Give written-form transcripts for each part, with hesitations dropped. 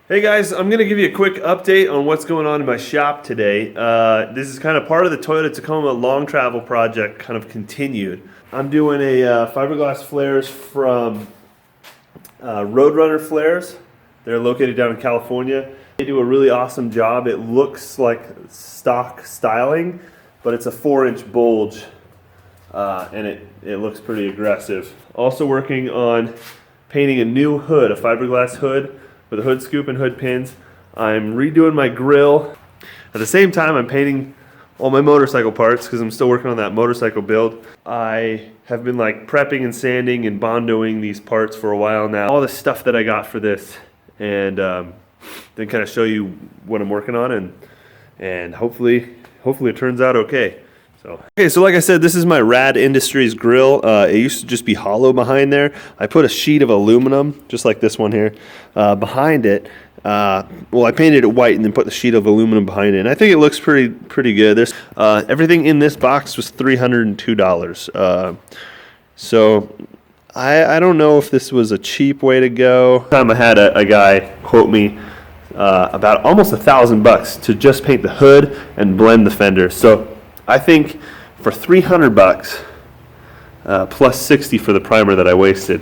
Hey guys, I'm going to give you a quick update on what's going on in my shop today. This is kind of part of the Toyota Tacoma long travel project kind of continued. I'm doing a fiberglass flares from Roadrunner Flares. They're located down in California. They do a really awesome job. It looks like stock styling, but it's a 4-inch bulge and it looks pretty aggressive. Also working on painting a new hood, a fiberglass hood, with a hood scoop and hood pins. I'm redoing my grill. At the same time, I'm painting all my motorcycle parts because I'm still working on that motorcycle build. I have been like prepping and sanding and bondoing these parts for a while now. All the stuff that I got for this, and then kind of show you what I'm working on, and hopefully it turns out okay. So like I said, this is my Rad Industries grill. It used to just be hollow behind there. I put a sheet of aluminum, just like this one here, behind it. Well, I painted it white and then put the sheet of aluminum behind it. And I think it looks pretty good. There's everything in this box was $302. So I don't know if this was a cheap way to go. One time I had a guy quote me about almost $1,000 to just paint the hood and blend the fender. So I think for $300 plus 60 for the primer that I wasted,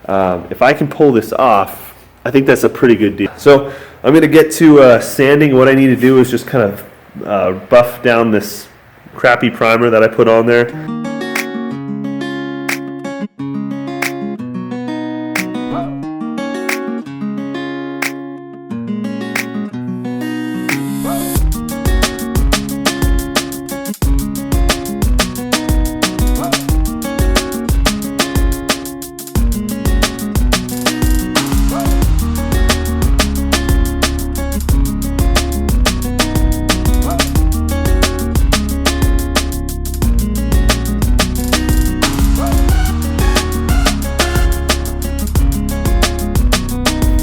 if I can pull this off, I think that's a pretty good deal. So I'm going to get to sanding. What I need to do is just kind of buff down this crappy primer that I put on there.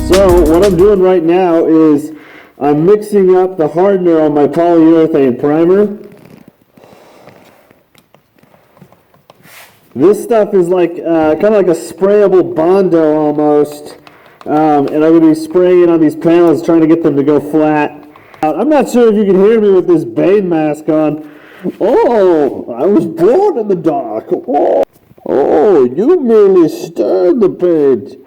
So what I'm doing right now is I'm mixing up the hardener on my polyurethane primer. This stuff is like kind of like a sprayable Bondo almost, and I'm going to be spraying it on these panels, trying to get them to go flat. I'm not sure if you can hear me with this Bane mask on. Oh, I was born in the dark. Oh, you merely stirred the paint.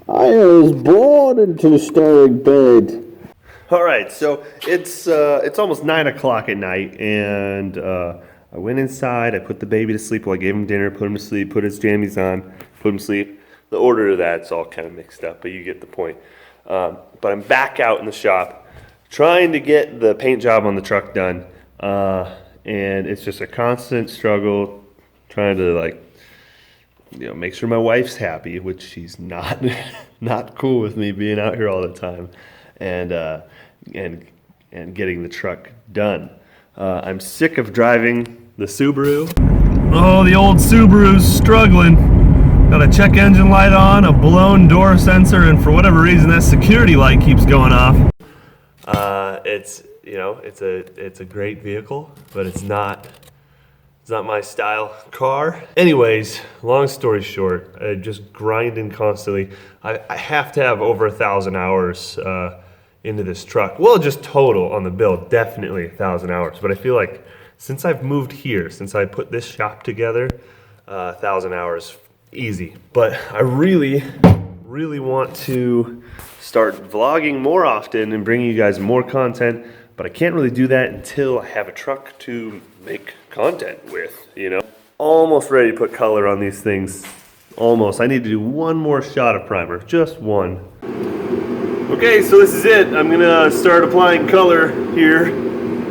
I was born into stirring paint. All right, so it's almost 9 o'clock at night, and I went inside. I put the baby to sleep. Well, I gave him dinner, put him to sleep, put his jammies on, put him to sleep. The order of that's all kind of mixed up, but you get the point. But I'm back out in the shop, trying to get the paint job on the truck done, and it's just a constant struggle, trying to make sure my wife's happy, which she's not not cool with me being out here all the time, and getting the truck done. I'm sick of driving the Subaru. Oh, the old Subaru's struggling. Got a check engine light on, a blown door sensor, and for whatever reason that security light keeps going off. It's a great vehicle, but it's not my style car. Anyways, long story short, just grinding constantly. I have to have over 1,000 hours into this truck. Well, just total on the build, definitely 1,000 hours. But I feel like since I've moved here, since I put this shop together, 1,000 hours, easy. But I really want to start vlogging more often and bringing you guys more content. But I can't really do that until I have a truck to make content with, Almost ready to put color on these things. Almost. I need to do one more shot of primer. Just one. Okay, so this is it. I'm going to start applying color here.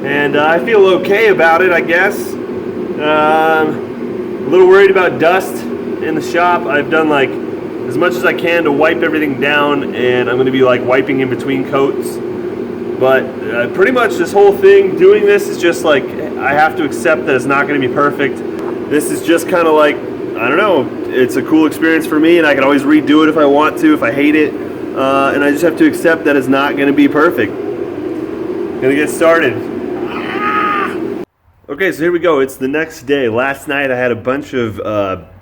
And I feel okay about it, I guess. A little worried about dust in the shop. I've done as much as I can to wipe everything down. And I'm going to be wiping in between coats. But pretty much this whole thing, doing this is just I have to accept that it's not going to be perfect. This is just kind of I don't know, it's a cool experience for me, and I can always redo it if I want to, if I hate it. And I just have to accept that it's not going to be perfect. Gonna get started. Okay, so here we go. It's the next day. Last night I had a bunch of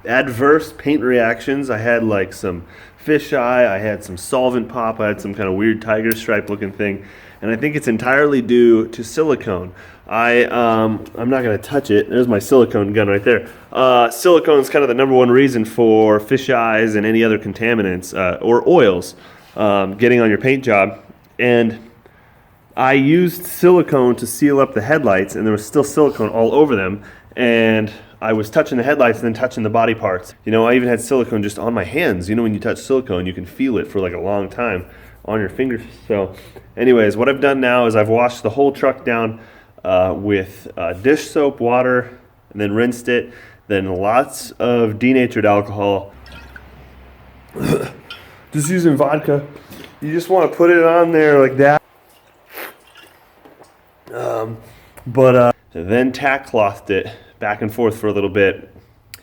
adverse paint reactions. I had some fisheye, I had some solvent pop, I had some kind of weird tiger stripe looking thing, and I think it's entirely due to silicone. I'm not going to touch it. There's my silicone gun right there. Silicone is kind of the number one reason for fish eyes and any other contaminants or oils getting on your paint job. And I used silicone to seal up the headlights, and there was still silicone all over them. And I was touching the headlights and then touching the body parts. You know, I even had silicone just on my hands. You know, when you touch silicone, you can feel it for like a long time on your fingers. So anyways, what I've done now is I've washed the whole truck down with dish soap, water, and then rinsed it. Then lots of denatured alcohol. Just using vodka. You just want to put it on there like that. Then tack clothed it back and forth for a little bit,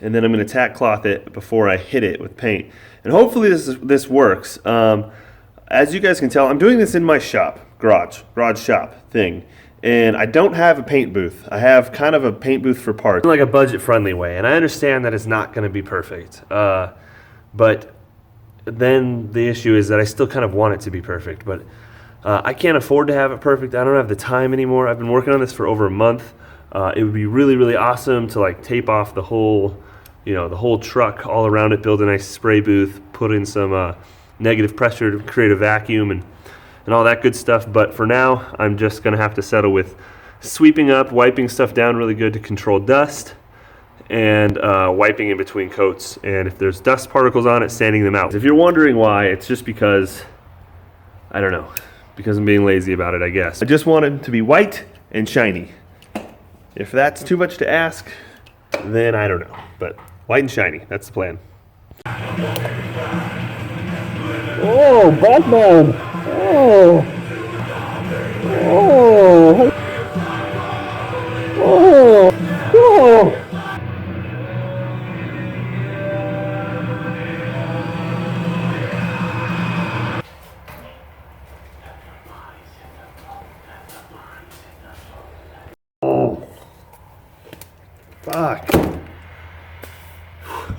and then I'm going to tack cloth it before I hit it with paint. And hopefully this works. As you guys can tell, I'm doing this in my shop, garage shop thing. And I don't have a paint booth. I have kind of a paint booth for parts. Like a budget-friendly way, and I understand that it's not going to be perfect. But then the issue is that I still kind of want it to be perfect. But I can't afford to have it perfect. I don't have the time anymore. I've been working on this for over a month. It would be really, really awesome to like tape off the whole, the whole truck all around it, build a nice spray booth, put in some negative pressure to create a vacuum and all that good stuff. But for now, I'm just going to have to settle with sweeping up, wiping stuff down really good to control dust, and wiping in between coats. And if there's dust particles on it, sanding them out. If you're wondering why, it's just because, I don't know, because I'm being lazy about it, I guess. I just want it to be white and shiny. If that's too much to ask, then I don't know. But white and shiny, that's the plan. Oh, Batman! Oh! Oh! Oh! Oh! Fuck.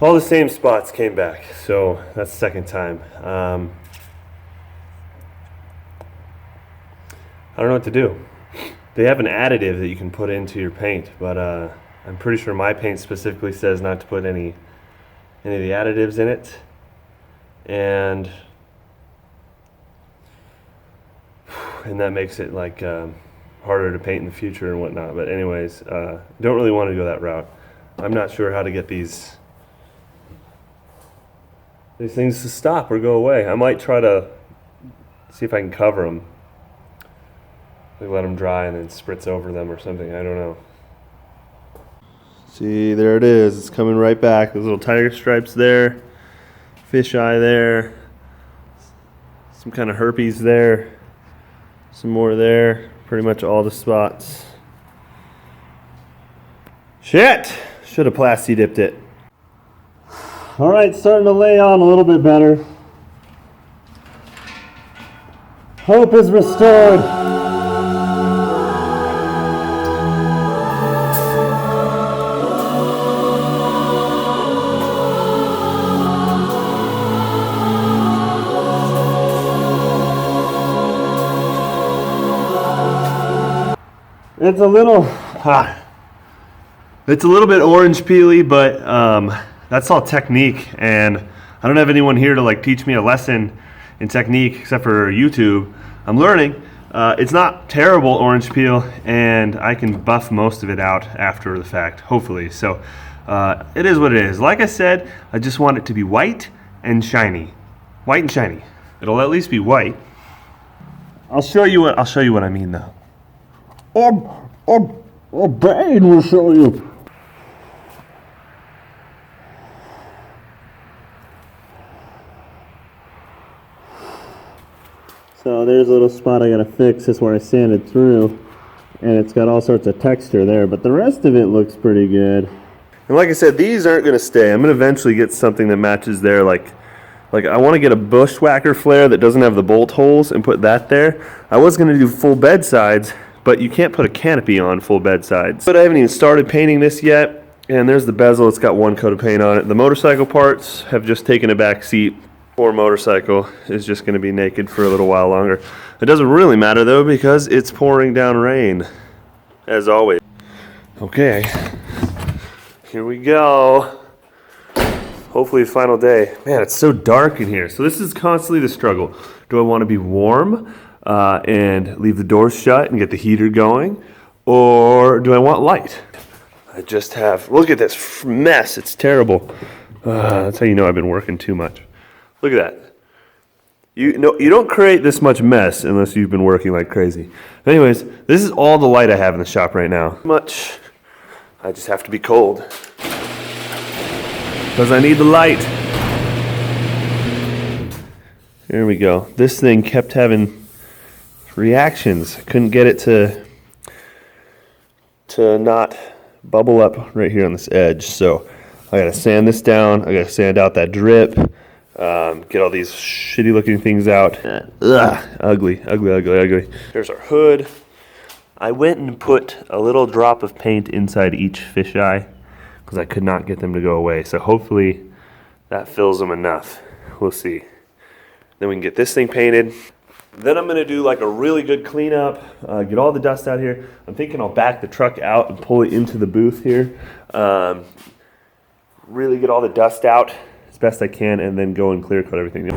All the same spots came back, so that's the second time. I don't know what to do. They have an additive that you can put into your paint, but I'm pretty sure my paint specifically says not to put any of the additives in it. And that makes it like harder to paint in the future and whatnot. But anyways, don't really want to go that route. I'm not sure how to get these things to stop or go away. I might try to see if I can cover them. Like let them dry and then spritz over them or something. I don't know. See, there it is. It's coming right back. Those little tiger stripes there. Fish eye there. Some kind of herpes there. Some more there. Pretty much all the spots. Shit! Should have plasti dipped it. All right, starting to lay on a little bit better. Hope is restored. It's a little bit orange peely, but that's all technique, and I don't have anyone here to like teach me a lesson in technique except for YouTube. I'm learning. It's not terrible orange peel, and I can buff most of it out after the fact, hopefully. So it is what it is. Like I said, I just want it to be white and shiny. White and shiny. It'll at least be white. I'll show you what I mean though. Bane will show you. So there's a little spot I gotta fix. This is where I sanded through, and it's got all sorts of texture there, but the rest of it looks pretty good. And like I said, these aren't gonna stay. I'm gonna eventually get something that matches there. Like I want to get a bushwhacker flare that doesn't have the bolt holes and put that there. I was gonna do full bed sides, but you can't put a canopy on full bed sides. But I haven't even started painting this yet. And there's the bezel. It's got one coat of paint on it. The motorcycle parts have just taken a back seat. Poor motorcycle is just going to be naked for a little while longer. It doesn't really matter though because it's pouring down rain, as always. Okay, here we go. Hopefully final day. Man, it's so dark in here. So this is constantly the struggle. Do I want to be warm and leave the doors shut and get the heater going? Or do I want light? I just have, look at this mess. It's terrible. That's how you know I've been working too much. Look at that. You don't create this much mess unless you've been working like crazy. Anyways, this is all the light I have in the shop right now. Much. I just have to be cold. Because I need the light. There we go. This thing kept having reactions. I couldn't get it to not bubble up right here on this edge. So I gotta sand this down. I gotta sand out that drip. Get all these shitty looking things out. Ugly. Here's our hood. I went and put a little drop of paint inside each fisheye because I could not get them to go away. So hopefully that fills them enough. We'll see. Then we can get this thing painted. Then I'm gonna do like a really good cleanup, get all the dust out here. I'm thinking I'll back the truck out and pull it into the booth here. Really get all the dust out as best I can and then go and clear coat everything.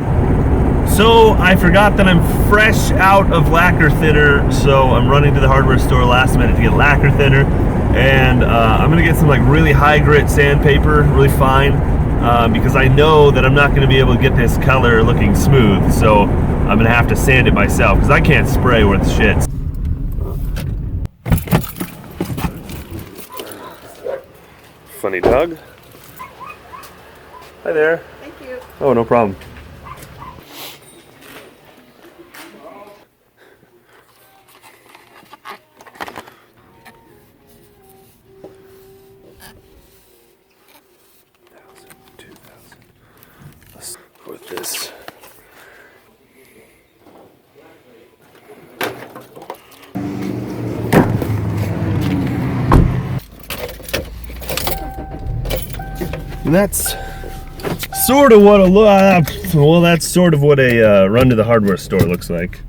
So I forgot that I'm fresh out of lacquer thinner, so I'm running to the hardware store last minute to get lacquer thinner. And I'm gonna get some like really high grit sandpaper, really fine, because I know that I'm not gonna be able to get this color looking smooth. So I'm gonna have to sand it myself because I can't spray worth shit. Funny dog. Hi there. Thank you. Oh, no problem. With this. That's sort of what a that's sort of what a run to the hardware store looks like.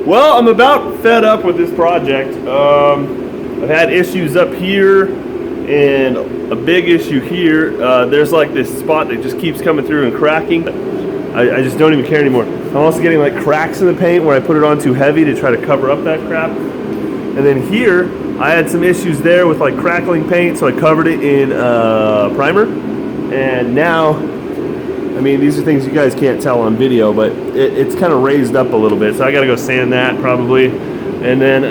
Well, I'm about fed up with this project. I've had issues up here and a big issue here. There's like this spot that just keeps coming through and cracking. I just don't even care anymore. I'm also getting like cracks in the paint where I put it on too heavy to try to cover up that crap. And then here, I had some issues there with like crackling paint, so I covered it in primer. And now, I mean, these are things you guys can't tell on video, but it's kind of raised up a little bit. So I gotta go sand that probably. And then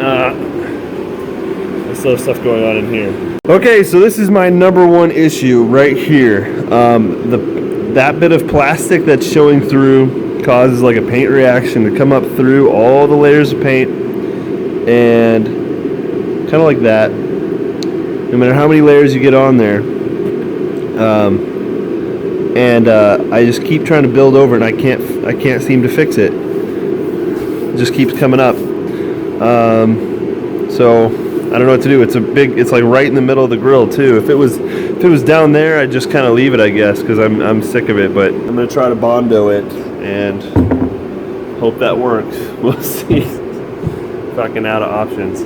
there's still stuff going on in here. Okay, so this is my number one issue right here. That bit of plastic that's showing through causes like a paint reaction to come up through all the layers of paint. And kind of like that. No matter how many layers you get on there. I just keep trying to build over it and I can't seem to fix it. It just keeps coming up. So I don't know what to do. It's like right in the middle of the grill too. If it was down there, I'd just kind of leave it, I guess, because I'm sick of it. But I'm gonna try to Bondo it and hope that works. We'll see. Fucking out of options.